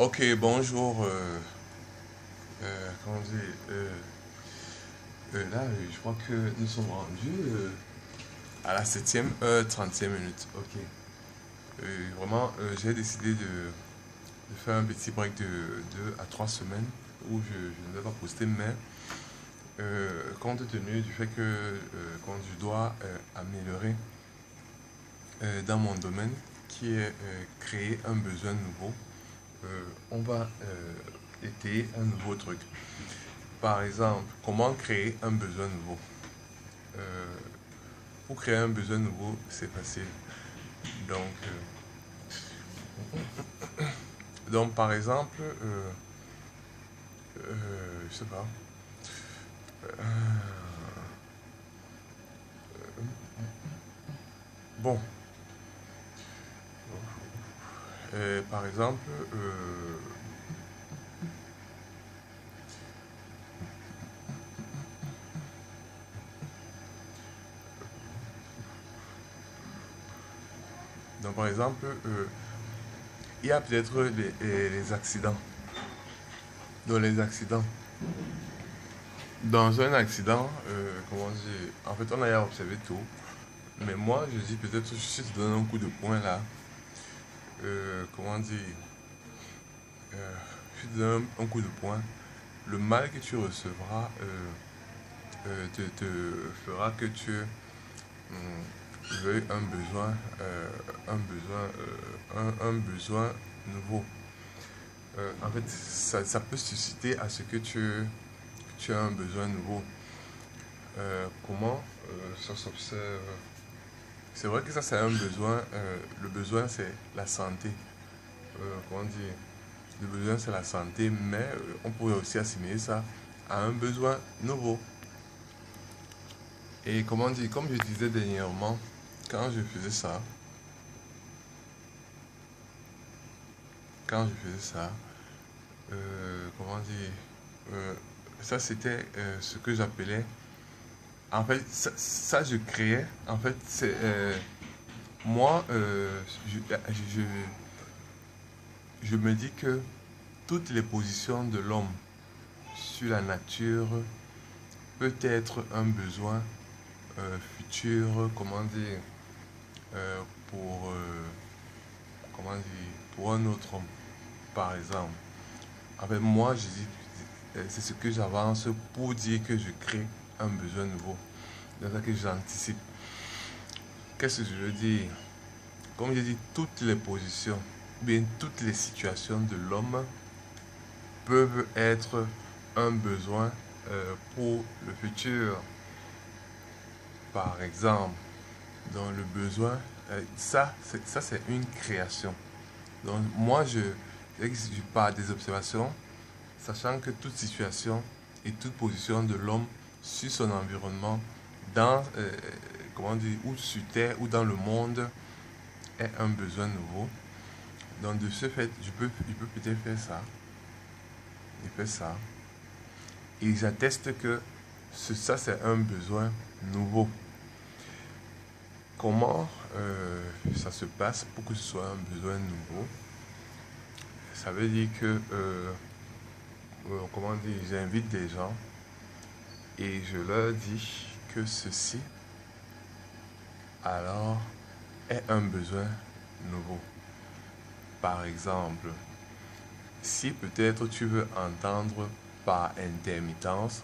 Ok, bonjour. Comment dire là, je crois que nous sommes rendus à la 7e heure, 35 minutes. Ok. Vraiment, j'ai décidé de faire un petit break de 2 à 3 semaines où je ne vais pas poster, mais compte tenu du fait que quand je dois améliorer dans mon domaine, qui est créer un besoin nouveau, on va étayer un nouveau truc. Par exemple, comment créer un besoin nouveau? Euh, pour créer un besoin nouveau, c'est facile. Donc, par exemple, je sais pas. Bon, par exemple, par exemple, il y a peut-être les accidents. Dans les accidents. Dans un accident, comment dire, en fait, on a observé tout. Mais moi, je dis peut-être, je te donne un coup de poing là. Comment dire, je te donne un coup de poing. Le mal que tu recevras te fera que tu veuilles un besoin nouveau. En fait, ça peut susciter à ce que tu as un besoin nouveau. Comment ça s'observe? C'est vrai que ça, c'est un besoin. Le besoin, c'est la santé. Comment dire? Le besoin, c'est la santé, mais on pourrait aussi assimiler ça à un besoin nouveau. Et comment dire? Comme je disais dernièrement, quand je faisais ça, quand je faisais ça, comment dire? euh, Ça, c'était ce que j'appelais. En fait, ça, je créais. En fait, c'est moi, je me dis que toutes les positions de l'homme sur la nature peut être un besoin futur, comment dire, euh, pour, comment dire, pour un autre homme, par exemple. En fait, moi, je dis, c'est ce que j'avance pour dire que je crée un besoin nouveau. C'est ça que j'anticipe. Qu'est-ce que je veux dire? Comme je dis, toutes les positions, bien toutes les situations de l'homme peuvent être un besoin pour le futur. Par exemple, dans le besoin, ça c'est une création. Donc moi, je pars des observations, sachant que toute situation et toute position de l'homme sur son environnement, dans, comment dire, ou sur Terre ou dans le monde, est un besoin nouveau. Donc de ce fait, je peux peut-être faire ça. Je fais ça. Et j'atteste que ça, c'est un besoin nouveau. Comment ça se passe pour que ce soit un besoin nouveau? Ça veut dire que, comment dire, j'invite des gens et je leur dis que ceci, alors, est un besoin nouveau. Par exemple, si peut-être tu veux entendre par intermittence,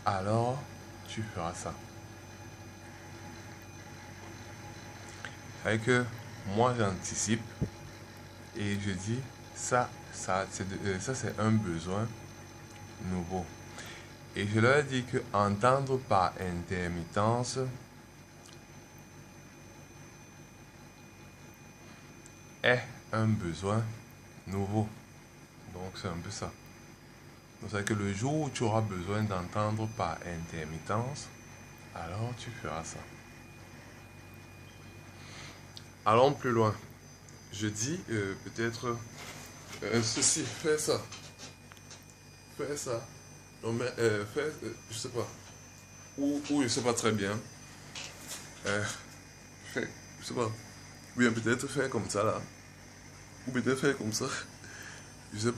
alors tu feras ça. C'est que moi j'anticipe et je dis ça c'est un besoin nouveau. Et je leur dis que entendre par intermittence est un besoin nouveau. Donc c'est un peu ça. Donc c'est que le jour où tu auras besoin d'entendre par intermittence, alors tu feras ça. Allons plus loin. Je dis peut-être ceci, fais ça, fais ça. Non mais fais, je sais pas. Ou je sais pas très bien. Euh, fais, je sais pas. Ou bien peut-être faire comme ça là. Ou peut-être faire comme ça. Je sais pas.